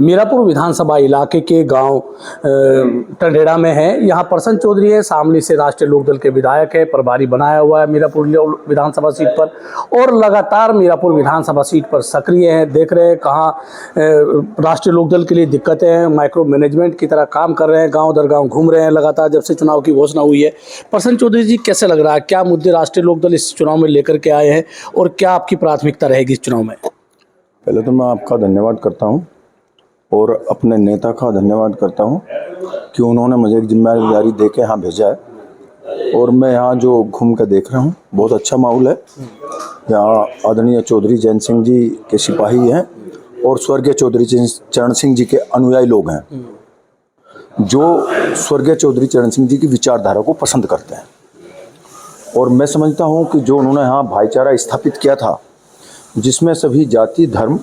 मीरापुर विधानसभा इलाके के गांव टंडेड़ा में है। यहाँ प्रसन्न चौधरी है, शामली से राष्ट्रीय लोकदल के विधायक है, प्रभारी बनाया हुआ है मीरापुर विधानसभा सीट पर और लगातार मीरापुर विधानसभा सीट पर सक्रिय है। देख रहे हैं कहाँ राष्ट्रीय लोकदल के लिए दिक्कतें हैं, माइक्रो मैनेजमेंट की तरह काम कर रहे हैं, गाँव दर गाँव घूम रहे हैं लगातार जब से चुनाव की घोषणा हुई है। प्रसन्न चौधरी जी, कैसे लग रहा है, क्या मुद्दे राष्ट्रीय लोकदल इस चुनाव में लेकर के आए हैं और क्या आपकी प्राथमिकता रहेगी इस चुनाव में? पहले तो मैं आपका धन्यवाद करता हूं और अपने नेता का धन्यवाद करता हूं कि उन्होंने मुझे एक जिम्मेदारी दे के यहाँ भेजा है और मैं यहाँ जो घूम कर देख रहा हूँ बहुत अच्छा माहौल है। यहाँ आदरणीय चौधरी जैन सिंह जी के सिपाही हैं और स्वर्गीय चौधरी चरण सिंह जी के अनुयायी लोग हैं जो स्वर्गीय चौधरी चरण सिंह जी की विचारधारा को पसंद करते हैं। और मैं समझता हूँ कि जो उन्होंने यहाँ भाईचारा स्थापित किया था, जिसमें सभी जाति धर्म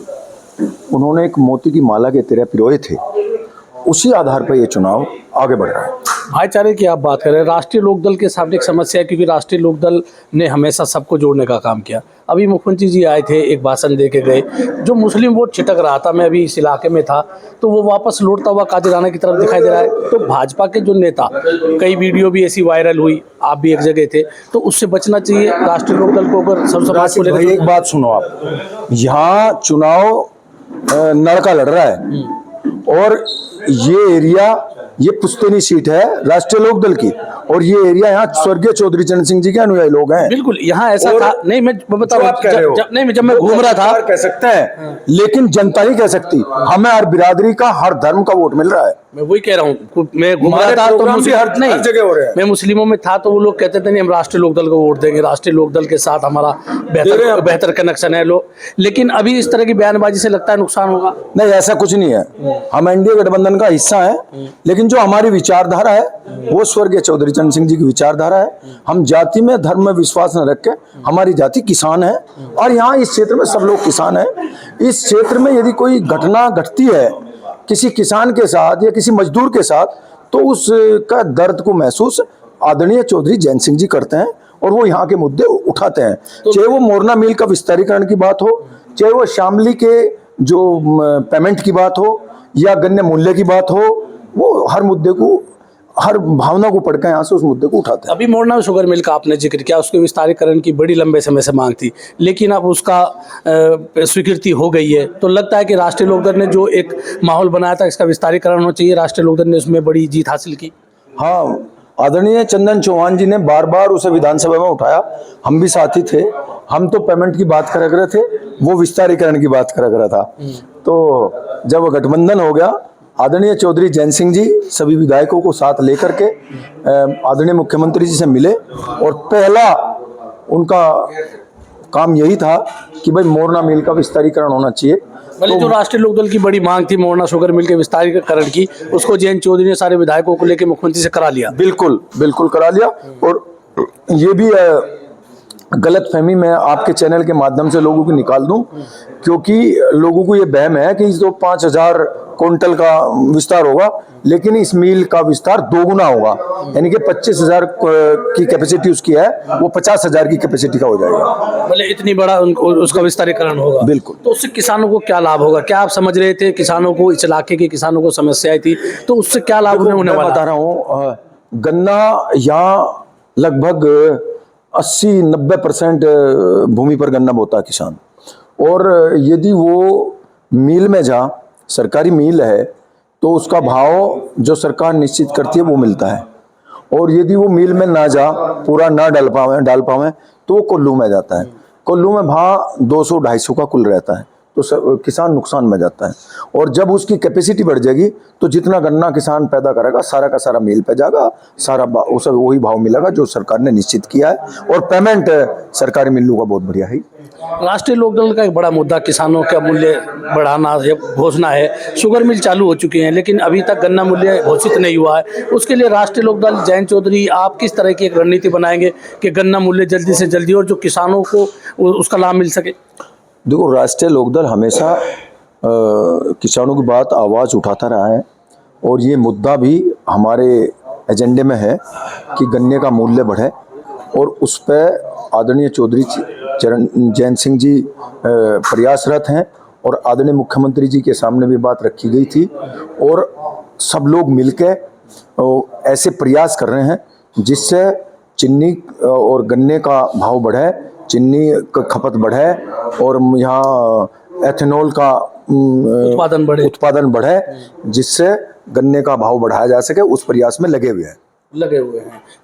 उन्होंने एक मोती की माला के तरह पिरोए थे, उसी आधार पर ये चुनाव आगे बढ़ रहा है। भाईचारे की आप बात करें, राष्ट्रीय लोकदल के सामने एक समस्या है क्योंकि राष्ट्रीय लोकदल ने हमेशा सबको जोड़ने का काम किया। अभी मुख्यमंत्री जी आए थे, एक भाषण दे के गए, जो मुस्लिम वोट छिटक रहा था, मैं अभी इस इलाके में था, तो वो वापस लौटता हुआ कादिराना की तरफ दिखाई दे रहा है। तो भाजपा के जो नेता, कई वीडियो भी ऐसी वायरल हुई, आप भी एक जगह थे, तो उससे बचना चाहिए राष्ट्रीय लोकदल को। अगर सब समाज को लेकर एक बात सुनो, आप यहाँ चुनाव नड़का लड़ रहा है और ये एरिया, ये पुश्तैनी सीट है राष्ट्रीय लोकदल की और ये एरिया यहाँ स्वर्गीय चौधरी चरण सिंह जी के अनुयायी लोग हैं। बिल्कुल, यहाँ ऐसा था नहीं, मैं बता रहा हूँ, जब मैं घूम रहा था कह सकते हैं, लेकिन जनता नहीं कह सकती। हमें हर बिरादरी का, हर धर्म का वोट मिल रहा है। मैं वही कह रहा हूँ, मैं घूम रहा था तो हर जगह हो रहा है। मैं मुस्लिमों में था तो वो लोग कहते थे नहीं, हम राष्ट्रीय लोकदल को वोट देंगे, राष्ट्रीय लोकदल के साथ हमारा बेहतर कनेक्शन है लोग। लेकिन अभी इस तरह की बयानबाजी से लगता है नुकसान होगा। नहीं, ऐसा कुछ नहीं है। हम एनडीए गठबंधन का हिस्सा है, लेकिन जो हमारी विचारधारा है वो स्वर्गीय चौधरी चरण सिंह जी की विचारधारा है। हम जाति में, धर्म में विश्वास न रख के, हमारी जाति किसान है और यहाँ इस क्षेत्र में सब लोग किसान हैं। इस क्षेत्र में यदि कोई घटना घटती है किसी किसान के साथ या किसी मजदूर के साथ, तो उसका दर्द को महसूस आदरणीय चौधरी जैन सिंह जी करते हैं और वो यहाँ के मुद्दे उठाते हैं। चाहे वो मोरना मिल का विस्तारीकरण की बात हो, चाहे वो शामली के जो पेमेंट की बात हो या गन्ने मूल्य की बात हो, वो हर मुद्दे को, हर भावना को पढ़कर यहाँ से उस मुद्दे को उठाते हैं। अभी मोरना शुगर मिल का आपने जिक्र किया, उसके विस्तारीकरण की बड़ी लंबे समय से मांग थी, लेकिन अब उसका स्वीकृति हो गई है। तो लगता है कि राष्ट्रीय लोकदल ने जो एक माहौल बनाया था, इसका विस्तारीकरण होना चाहिए, राष्ट्रीय लोकदल ने उसमें बड़ी जीत हासिल की। हाँ, आदरणीय चंदन चौहान जी ने बार बार उसे विधानसभा में उठाया, हम भी साथी थे। हम तो पेमेंट की बात कर रहे थे, वो विस्तारीकरण की बात कर रहा था। तो जब गठबंधन हो गया, आदरणीय चौधरी जैन सिंह जी सभी विधायकों को साथ लेकर के आदरणीय मुख्यमंत्री जी से मिले और पहला उनका काम यही था कि भाई मोरना मिल का विस्तारीकरण होना चाहिए। तो जो राष्ट्रीय लोकदल की बड़ी मांग थी मोरना शुगर मिल के विस्तारीकरण की, उसको जैन चौधरी ने सारे विधायकों को लेकर मुख्यमंत्री से करा लिया। बिल्कुल बिल्कुल करा लिया। और ये भी गलतफहमी मैं आपके चैनल के माध्यम से लोगों को निकाल दूं, क्योंकि लोगों को ये वहम है कि इस 5000 क्विंटल का विस्तार होगा, लेकिन इस मिल का विस्तार दोगुना होगा, यानी कि 25,000 की कैपेसिटी उसकी है, वो 50,000 की कैपेसिटी का हो जाएगा। मतलब इतनी बड़ा उसका विस्तारीकरण होगा। बिल्कुल। तो उससे किसानों को क्या लाभ होगा? क्या आप समझ रहे थे किसानों को, इस इलाके के किसानों को समस्याएं थी, तो उससे क्या लाभ होने वाला? बता रहा हूँ, गन्ना यहाँ लगभग 80-90% भूमि पर गन्ना बोता है किसान, और यदि वो मिल में जा, सरकारी मिल है, तो उसका भाव जो सरकार निश्चित करती है वो मिलता है, और यदि वो मिल में ना जा, पूरा ना डाल पावे तो वो कुल्लू में जाता है। कुल्लू में भाव 200-250 का कुल रहता है, तो किसान नुकसान में जाता है। और जब उसकी कैपेसिटी बढ़ जाएगी तो जितना गन्ना किसान पैदा करेगा सारा का सारा मिल पे जाएगा, सारा उसे वही भाव मिलेगा जो सरकार ने निश्चित किया है। और पेमेंट सरकारी मिलों का बहुत बढ़िया है। राष्ट्रीय लोकदल का एक बड़ा मुद्दा किसानों का मूल्य बढ़ाना घोषणा है। शुगर मिल चालू हो चुकी हैं, लेकिन अभी तक गन्ना मूल्य घोषित नहीं हुआ है। उसके लिए राष्ट्रीय लोकदल, जैन चौधरी, आप किस तरह की एक रणनीति बनाएंगे कि गन्ना मूल्य जल्दी से जल्दी और जो किसानों को उसका लाभ मिल सके? देखो, राष्ट्रीय लोकदल हमेशा किसानों की बात, आवाज़ उठाता रहा है और ये मुद्दा भी हमारे एजेंडे में है कि गन्ने का मूल्य बढ़े, और उस पर आदरणीय चौधरी चरण जैन सिंह जी प्रयासरत हैं और आदरणीय मुख्यमंत्री जी के सामने भी बात रखी गई थी और सब लोग मिलकर ऐसे प्रयास कर रहे हैं जिससे चीनी और गन्ने का भाव बढ़े, चीनी का खपत बढ़े और यहाँ एथेनॉल का उत्पादन बढ़े, जिससे गन्ने का भाव बढ़ाया जा सके। उस प्रयास में लगे हुए हैं।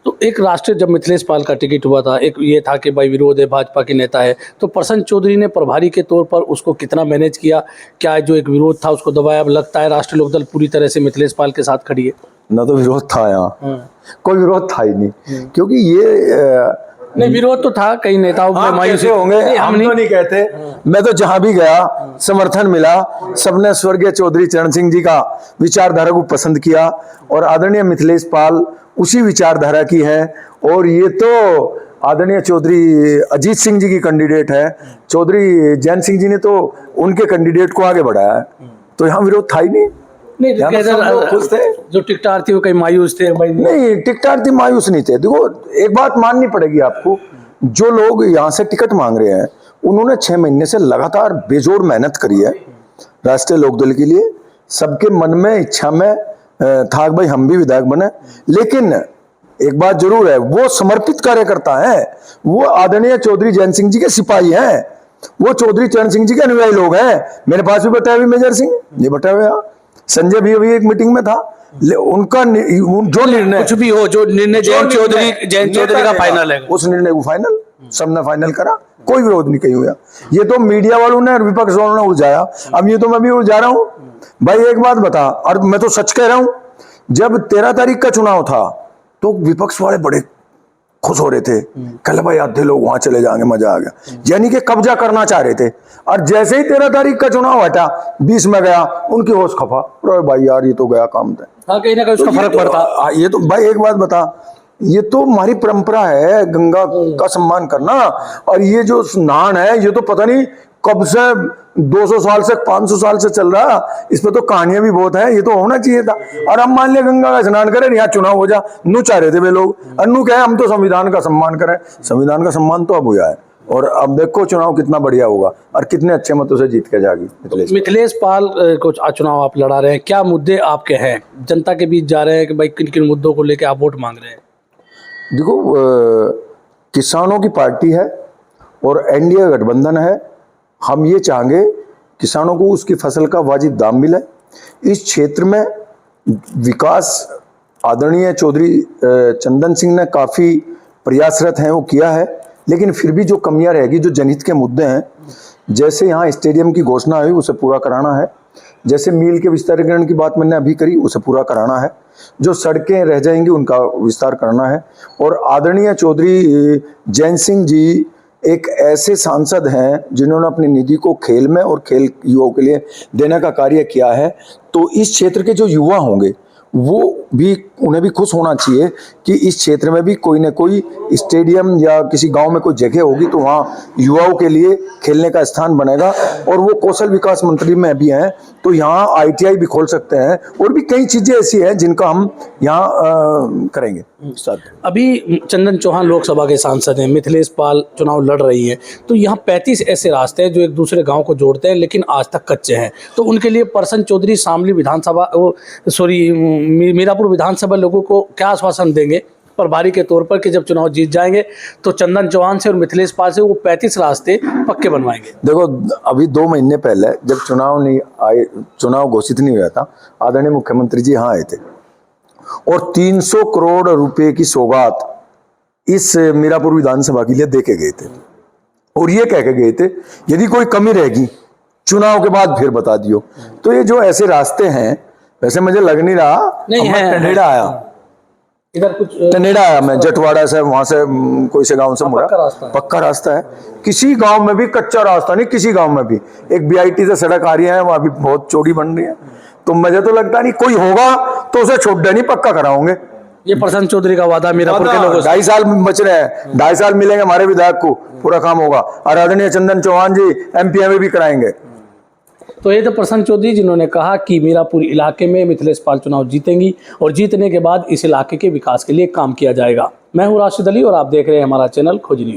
तो एक राष्ट्रीय जब मिथिलेश पाल का टिकट हुआ था, एक ये था कि भाई विरोध है, भाजपा के नेता है, तो प्रसन्न चौधरी ने प्रभारी के तौर पर उसको कितना मैनेज किया? क्या जो एक विरोध था उसको दबाया? अब लगता है राष्ट्रीय लोकदल पूरी तरह से मिथिलेश पाल के साथ खड़ी है। न तो विरोध था यहाँ, कोई विरोध था ही नहीं, क्योंकि ये नहीं, विरोध तो था, कई नेताओं में मायूसी होंगे, हम तो नहीं कहते। मैं तो जहां भी गया समर्थन मिला, सबने स्वर्गीय चौधरी चरण सिंह जी का विचारधारा को पसंद किया और आदरणीय मिथिलेश पाल उसी विचारधारा की है। और ये तो आदरणीय चौधरी अजीत सिंह जी की कैंडिडेट है, चौधरी जैन सिंह जी ने तो उनके कैंडिडेट को आगे बढ़ाया है, तो यहाँ विरोध था ही नहीं। खुश थे, जो टिकटार थे वो कहीं मायूस थे? नहीं, टिकटार थे मायूस नहीं थे। देखो, एक बात माननी पड़ेगी आपको, जो लोग यहाँ से टिकट मांग रहे हैं उन्होंने 6 महीने से लगातार बेजोड़ मेहनत करी है राष्ट्रीय लोकदल के लिए। सबके मन में इच्छा में था भाई हम भी विधायक बने, लेकिन एक बात जरूर है, वो समर्पित कार्यकर्ता है, वो आदरणीय चौधरी जैन सिंह जी के सिपाही हैं, वो चौधरी चरण सिंह जी के अनुयायी लोग हैं। मेरे पास भी बैठा हुए मेजर सिंह, ये बैठा हुआ, संजय भी अभी एक मीटिंग में था। उनका जो निर्णय कुछ भी हो, जो निर्णय जैन चौधरी का फाइनल है, उस निर्णय को फाइनल सबने फाइनल करा, कोई विरोध नहीं कहीं हुआ। ये तो मीडिया वालों ने और विपक्ष वालों ने उलझाया। अब ये तो मैं भी उलझा रहा हूं भाई। एक बात बता, और मैं तो सच कह रहा हूं, जब 13 तारीख का चुनाव था तो विपक्ष वाले बड़े खुश हो रहे थे, कल भाई आधे लोग वहां चले जाएंगे, मजा आ गया, यानी कि कब्जा करना चाह रहे थे। और जैसे ही 13 तारीख का चुनाव हटा, 20 में गया, उनकी होश खफा, अरे भाई यार ये तो गया काम था। हाँ, कहीं ना कहीं उसका फर्क पड़ता। ये तो भाई एक बात बता, ये तो हमारी परंपरा है गंगा का सम्मान करना, और ये जो स्नान है ये तो पता नहीं कब से 200 साल से 500 साल से चल रहा, इस पर तो कहानियां भी बहुत है, ये तो होना चाहिए था। और हम मान लिया गंगा का स्नान करें, यहाँ चुनाव हो जा, नू चाह रहे थे वे लोग, अन्नू कहे हम तो संविधान का सम्मान करें। संविधान का सम्मान तो अब हुआ है, और अब देखो चुनाव कितना बढ़िया होगा और कितने अच्छे मतों से जीत के जाएगी मिथिलेश पाल को। चुनाव आप लड़ा रहे हैं, क्या मुद्दे आपके हैं, जनता के बीच जा रहे हैं कि भाई किन किन मुद्दों को लेकर आप वोट मांग रहे हैं? देखो, किसानों की पार्टी है और एनडीए गठबंधन है। हम ये चाहेंगे किसानों को उसकी फसल का वाजिब दाम मिले। इस क्षेत्र में विकास आदरणीय चौधरी चंदन सिंह ने काफ़ी प्रयासरत हैं, वो किया है, लेकिन फिर भी जो कमियां रहेगी, जो जनहित के मुद्दे हैं, जैसे यहाँ स्टेडियम की घोषणा हुई उसे पूरा कराना है, जैसे मील के विस्तारीकरण की बात मैंने अभी करी उसे पूरा कराना है, जो सड़कें रह जाएंगी उनका विस्तार करना है। और आदरणीय चौधरी जैन सिंह जी एक ऐसे सांसद हैं जिन्होंने अपनी निधि को खेल में और खेल युवाओं के लिए देने का कार्य किया है। तो इस क्षेत्र के जो युवा होंगे वो भी, उन्हें भी खुश होना चाहिए कि इस क्षेत्र में भी कोई ना कोई स्टेडियम या किसी गांव में कोई जगह होगी तो वहाँ युवाओं के लिए खेलने का स्थान बनेगा। और वो कौशल विकास मंत्री में भी हैं, तो यहाँ ITI भी खोल सकते हैं, और भी कई चीज़ें ऐसी हैं जिनका हम यहाँ करेंगे। अभी चंदन चौहान लोकसभा के सांसद हैं, मिथिलेश पाल चुनाव लड़ रही है, तो यहाँ 35 ऐसे रास्ते हैं जो एक दूसरे गांव को जोड़ते हैं लेकिन आज तक कच्चे हैं। तो उनके लिए प्रसन्न चौधरी शामली विधानसभा मीरापुर विधानसभा लोगों को क्या आश्वासन देंगे प्रभारी के तौर पर कि जब चुनाव जीत जाएंगे तो चंदन चौहान से और मिथिलेश पाल से वो 35 रास्ते पक्के बनवाएंगे? देखो, अभी 2 महीने पहले जब चुनाव घोषित नहीं हुआ था, आदरणीय मुख्यमंत्री जी यहाँ आए थे और 300 करोड़ रुपए की सौगात इस मीरापुर विधानसभा के लिए दे के गए थे, और ये कह के गए थे यदि कोई कमी रहेगी चुनाव के बाद फिर बता दियो। तो ये जो ऐसे रास्ते हैं, वैसे मुझे लग नहीं रहा, टंडेड़ा आया, इधर कुछ टंडेड़ा आया, मैं जटवाड़ा से, वहां से कोई से गांव से मुड़ा, पक्का रास्ता है। किसी गांव में भी कच्चा रास्ता नहीं, किसी गांव में भी एक BIT से सड़क आ रही है, वहां भी बहुत चौड़ी बन रही है। तो मुझे तो लगता नहीं कोई होगा तो उसे छोड़ देनी, पक्का कराओगे। ये प्रसन्न चौधरी का वादा मीरापुर के लोगों से 2.5 साल बच रहे हैं, 2.5 साल मिलेंगे हमारे विधायक को, पूरा काम होगा। और आदरणीय चंदन चौहान जी MP में भी कराएंगे। तो ये तो प्रसन्न चौधरी जिन्होंने कहा कि मीरापुर इलाके में मिथिलेश पाल चुनाव जीतेंगी और जीतने के बाद इस इलाके के विकास के लिए काम किया जाएगा। मैं हूँ राशिद अली और आप देख रहे हैं हमारा चैनल खोज न्यूज।